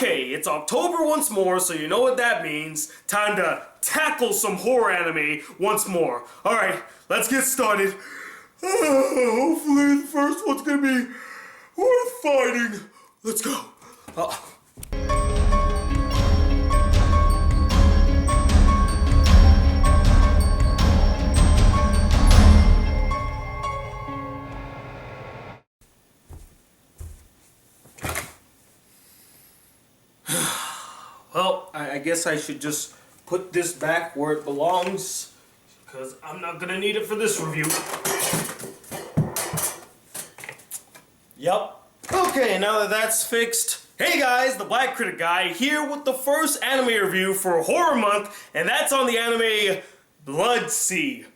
Okay, it's October once more, so you know what that means. Time to tackle some horror anime once more. Alright, let's get started. Hopefully the first one's gonna be worth fighting. Let's go. Well, I guess I should just put this back where it belongs, because I'm not gonna need it for this review. Yup. Okay, now that that's fixed. Hey guys, the Black Critic Guy here with the first anime review for Horror Month, and that's on the anime Blood Sea.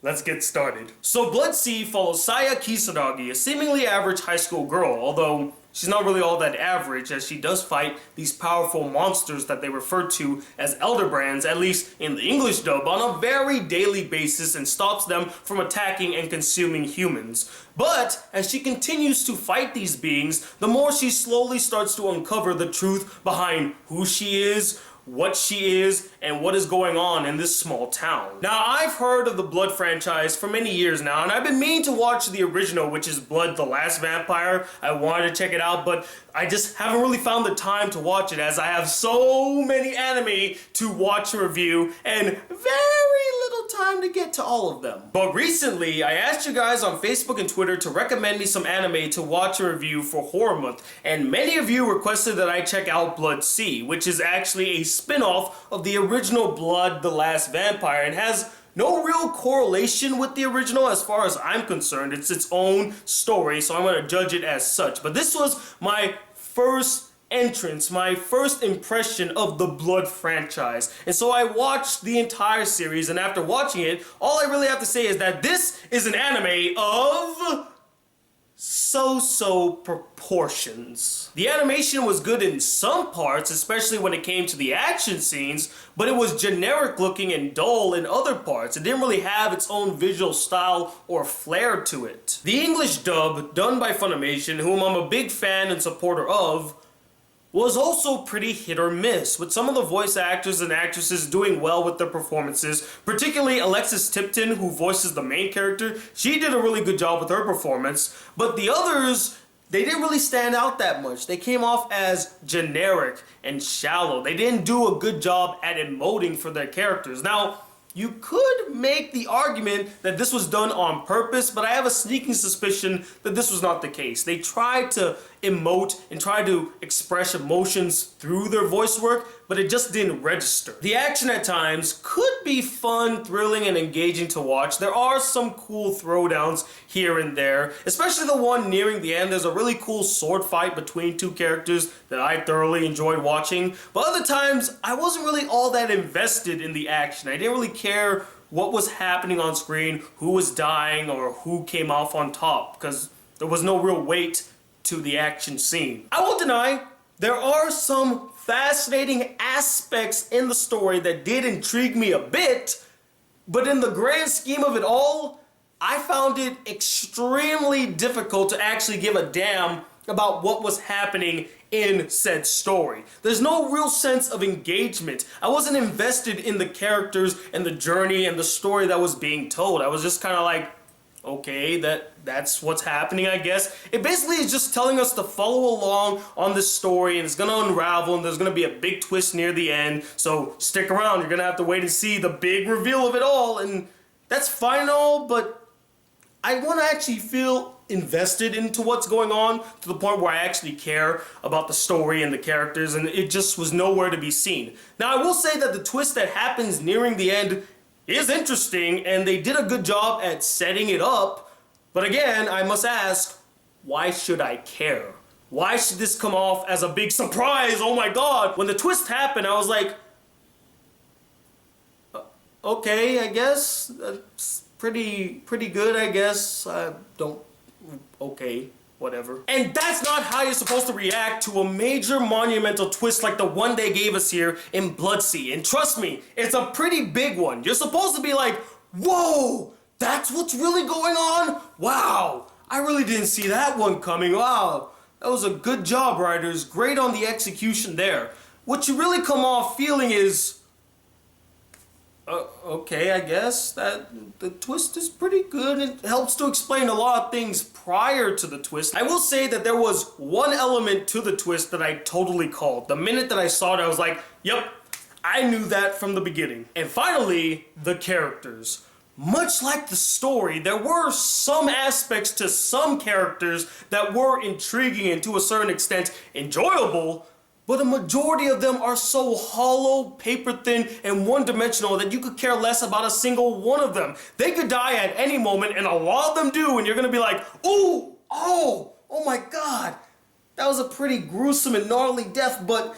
Let's get started. So Blood Sea follows Saya Kisaragi, a seemingly average high school girl, although she's not really all that average, as she does fight these powerful monsters that they refer to as Elder Brands, at least in the English dub, on a very daily basis, and stops them from attacking and consuming humans. But as she continues to fight these beings, the more she slowly starts to uncover the truth behind who she is, what she is, and what is going on in this small town. Now, I've heard of the Blood franchise for many years now, and I've been meaning to watch the original, which is Blood the Last Vampire. I wanted to check it out, but I just haven't really found the time to watch it, as I have so many anime to watch and review, and very little time to get to all of them. But recently, I asked you guys on Facebook and Twitter to recommend me some anime to watch and review for Horror Month, and many of you requested that I check out Blood Sea, which is actually a spin-off of the original Blood the Last Vampire, and has no real correlation with the original as far as I'm concerned. It's its own story, so I'm going to judge it as such. But this was my first entrance, my first impression of the Blood franchise. And so I watched the entire series, and after watching it, all I really have to say is that this is an anime of so-so proportions. The animation was good in some parts, especially when it came to the action scenes, but it was generic looking and dull in other parts. It didn't really have its own visual style or flair to it. The English dub, done by Funimation, whom I'm a big fan and supporter of, was also pretty hit or miss, with some of the voice actors and actresses doing well with their performances, particularly Alexis Tipton, who voices the main character. She did a really good job with her performance, but the others, they didn't really stand out that much. They came off as generic and shallow. They didn't do a good job at emoting for their characters. Now, you could make the argument that this was done on purpose, but I have a sneaking suspicion that this was not the case. They tried to emote and try to express emotions through their voice work, but it just didn't register. The action at times could be fun, thrilling, and engaging to watch. There are some cool throwdowns here and there, especially the one nearing the end. There's a really cool sword fight between two characters that I thoroughly enjoyed watching, but other times I wasn't really all that invested in the action. I didn't really care what was happening on screen, who was dying, or who came off on top, because there was no real weight to the action scene. I won't deny, there are some fascinating aspects in the story that did intrigue me a bit, but in the grand scheme of it all, I found it extremely difficult to actually give a damn about what was happening in said story. There's no real sense of engagement. I wasn't invested in the characters and the journey and the story that was being told. I was just kind of like, okay, that's what's happening, I guess. It basically is just telling us to follow along on this story, and it's gonna unravel, and there's gonna be a big twist near the end, so stick around. You're gonna have to wait and see the big reveal of it all, and that's fine and all, but I want to actually feel invested into what's going on to the point where I actually care about the story and the characters, and it just was nowhere to be seen. Now, I will say that the twist that happens nearing the end is interesting, and they did a good job at setting it up, but again, I must ask, why should I care? Why should this come off as a big surprise? Oh my god! When the twist happened, I was like, okay, I guess, that's pretty good, I guess. Okay, whatever. And that's not how you're supposed to react to a major monumental twist like the one they gave us here in Blood Sea. And trust me, it's a pretty big one. You're supposed to be like, whoa, that's what's really going on? Wow, I really didn't see that one coming. Wow, That was a good job, writers. Great on the execution there. What you really come off feeling is, okay, I guess that the twist is pretty good and helps to explain a lot of things prior to the twist. I will say that there was one element to the twist that I totally called. The minute that I saw it, I was like, yep, I knew that from the beginning. And finally, the characters. Much like the story, there were some aspects to some characters that were intriguing and to a certain extent enjoyable, but a majority of them are so hollow, paper-thin, and one-dimensional that you could care less about a single one of them. They could die at any moment, and a lot of them do, and you're gonna be like, ooh, oh my god, that was a pretty gruesome and gnarly death, but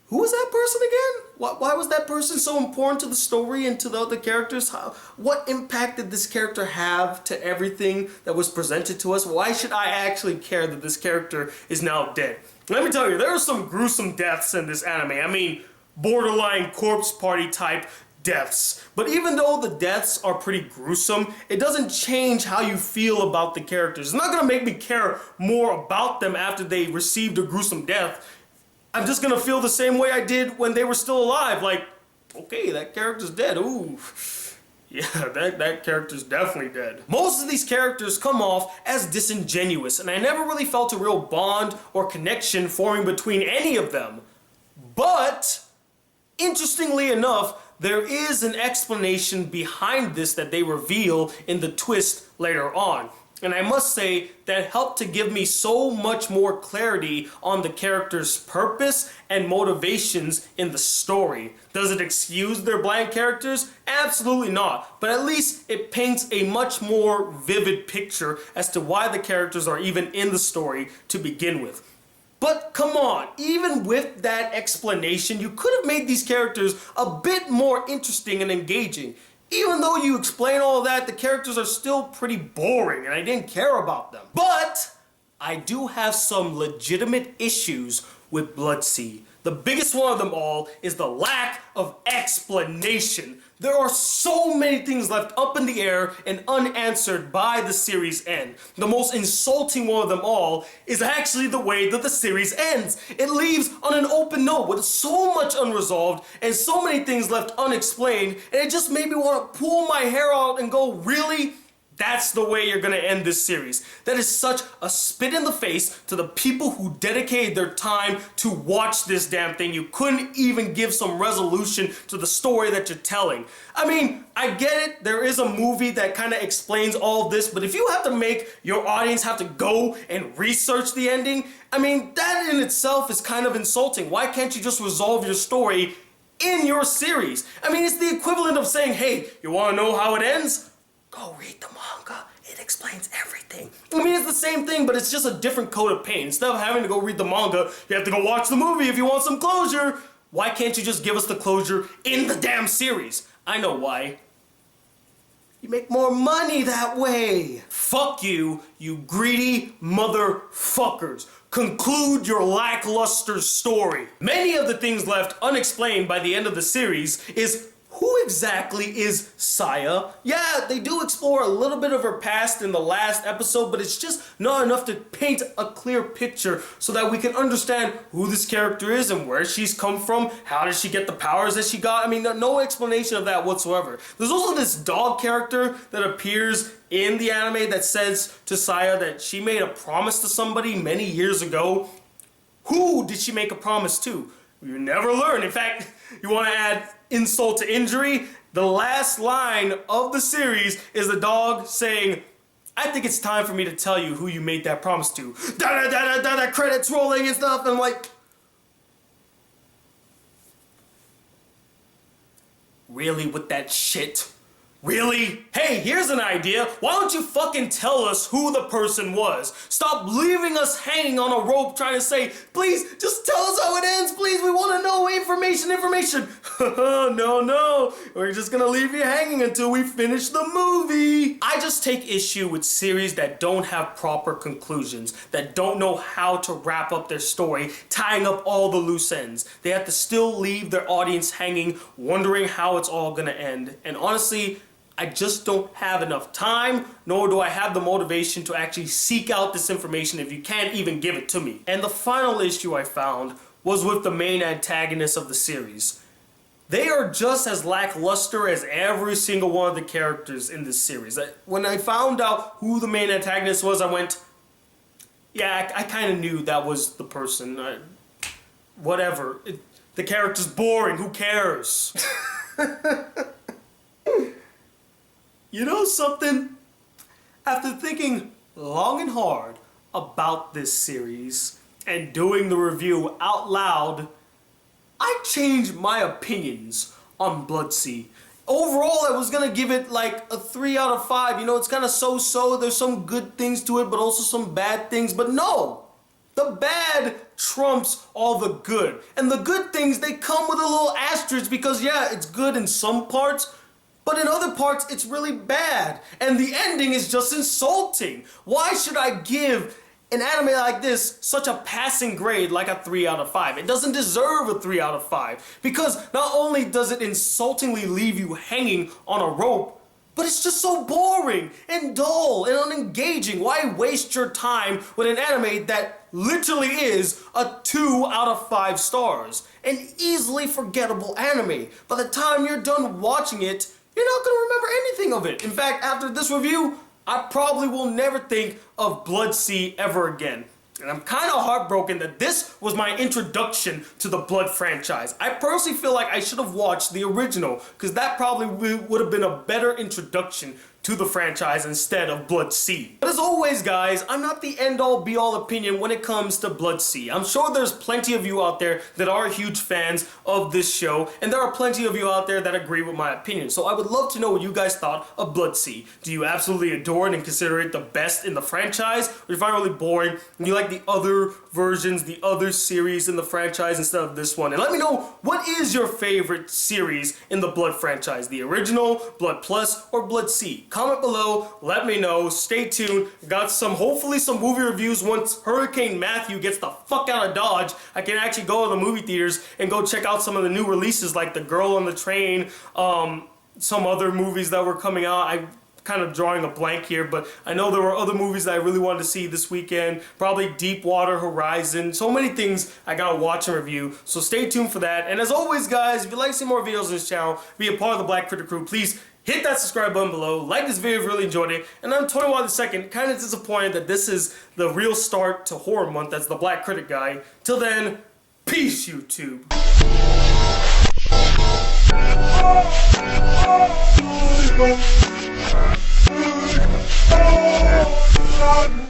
who was that person again? Why was that person so important to the story and to the other characters? What impact did this character have to everything that was presented to us? Why should I actually care that this character is now dead? Let me tell you, there are some gruesome deaths in this anime. I mean, borderline corpse party type deaths. But even though the deaths are pretty gruesome, it doesn't change how you feel about the characters. It's not gonna make me care more about them after they received a gruesome death. I'm just gonna feel the same way I did when they were still alive. Like, okay, that character's dead. Ooh. Yeah, that character's definitely dead. Most of these characters come off as disingenuous, and I never really felt a real bond or connection forming between any of them. But, interestingly enough, there is an explanation behind this that they reveal in the twist later on. And I must say that helped to give me so much more clarity on the character's purpose and motivations in the story. Does it excuse their blank characters? Absolutely not. But at least it paints a much more vivid picture as to why the characters are even in the story to begin with. But come on, even with that explanation, you could have made these characters a bit more interesting and engaging. Even though you explain all of that, the characters are still pretty boring and I didn't care about them. But I do have some legitimate issues with Blood-C. The biggest one of them all is the lack of explanation. There are so many things left up in the air and unanswered by the series end. The most insulting one of them all is actually the way that the series ends. It leaves on an open note with so much unresolved and so many things left unexplained, and it just made me want to pull my hair out and go, really? That's the way you're gonna end this series. That is such a spit in the face to the people who dedicated their time to watch this damn thing. You couldn't even give some resolution to the story that you're telling. I mean, I get it, there is a movie that kind of explains all of this, but if you have to make your audience have to go and research the ending, I mean, that in itself is kind of insulting. Why can't you just resolve your story in your series? I mean, it's the equivalent of saying, hey, you wanna know how it ends? Go read the manga. It explains everything. I mean, it's the same thing, but it's just a different coat of paint. Instead of having to go read the manga, you have to go watch the movie if you want some closure. Why can't you just give us the closure in the damn series? I know why. You make more money that way. Fuck you, you greedy motherfuckers. Conclude your lackluster story. Many of the things left unexplained by the end of the series is who exactly is Saya? Yeah, they do explore a little bit of her past in the last episode, but it's just not enough to paint a clear picture so that we can understand who this character is and where she's come from, how did she get the powers that she got. I mean, no explanation of that whatsoever. There's also this dog character that appears in the anime that says to Saya that she made a promise to somebody many years ago. Who did she make a promise to? You never learn. In fact, you want to add insult to injury? The last line of the series is the dog saying, I think it's time for me to tell you who you made that promise to. Da-da-da-da-da, credits rolling and stuff, and I'm like, really with that shit? Really? Hey, here's an idea. Why don't you fucking tell us who the person was? Stop leaving us hanging on a rope trying to say, please, just tell us how it ends, please, we want to know information. No, we're just gonna leave you hanging until we finish the movie. I just take issue with series that don't have proper conclusions, that don't know how to wrap up their story, tying up all the loose ends. They have to still leave their audience hanging, wondering how it's all gonna end. And honestly, I just don't have enough time, nor do I have the motivation to actually seek out this information if you can't even give it to me. And the final issue I found was with the main antagonists of the series. They are just as lackluster as every single one of the characters in this series. When I found out who the main antagonist was, I went, yeah, I kind of knew that was the person. Whatever. The character's boring, who cares? You know something? After thinking long and hard about this series and doing the review out loud, I changed my opinions on Blood-C. Overall, I was gonna give it like a 3 out of 5. You know, it's kind of so-so. There's some good things to it, but also some bad things. But no! The bad trumps all the good. And the good things, they come with a little asterisk because, yeah, it's good in some parts, but in other parts, it's really bad. And the ending is just insulting. Why should I give an anime like this such a passing grade like a 3 out of 5? It doesn't deserve a 3 out of 5. Because not only does it insultingly leave you hanging on a rope, but it's just so boring and dull and unengaging. Why waste your time with an anime that literally is a 2 out of 5 stars? An easily forgettable anime. By the time you're done watching it, you're not going to remember anything of it. In fact, after this review, I probably will never think of Blood-C ever again. And I'm kind of heartbroken that this was my introduction to the Blood franchise. I personally feel like I should have watched the original, because that probably would have been a better introduction to the franchise instead of Blood-C. But as always, guys, I'm not the end-all be-all opinion when it comes to Blood-C. I'm sure there's plenty of you out there that are huge fans of this show, and there are plenty of you out there that agree with my opinion. So I would love to know what you guys thought of Blood-C. Do you absolutely adore it and consider it the best in the franchise? Or do you find it really boring and you like the other versions, the other series in the franchise instead of this one? And let me know, what is your favorite series in the Blood franchise? The original, Blood Plus, or Blood-C? Comment below, let me know, stay tuned. Got hopefully some movie reviews once Hurricane Matthew gets the fuck out of Dodge. I can actually go to the movie theaters and go check out some of the new releases like The Girl on the Train, some other movies that were coming out. I'm kind of drawing a blank here, but I know there were other movies that I really wanted to see this weekend. Probably Deepwater Horizon. So many things I gotta watch and review. So stay tuned for that. And as always, guys, if you'd like to see more videos on this channel, be a part of the Black Critic crew, please hit that subscribe button below, like this video if you really enjoyed it, and I'm 21 kind of disappointed that this is the real start to Horror Month as the Black Critic Guy. Till then, peace, YouTube. Oh,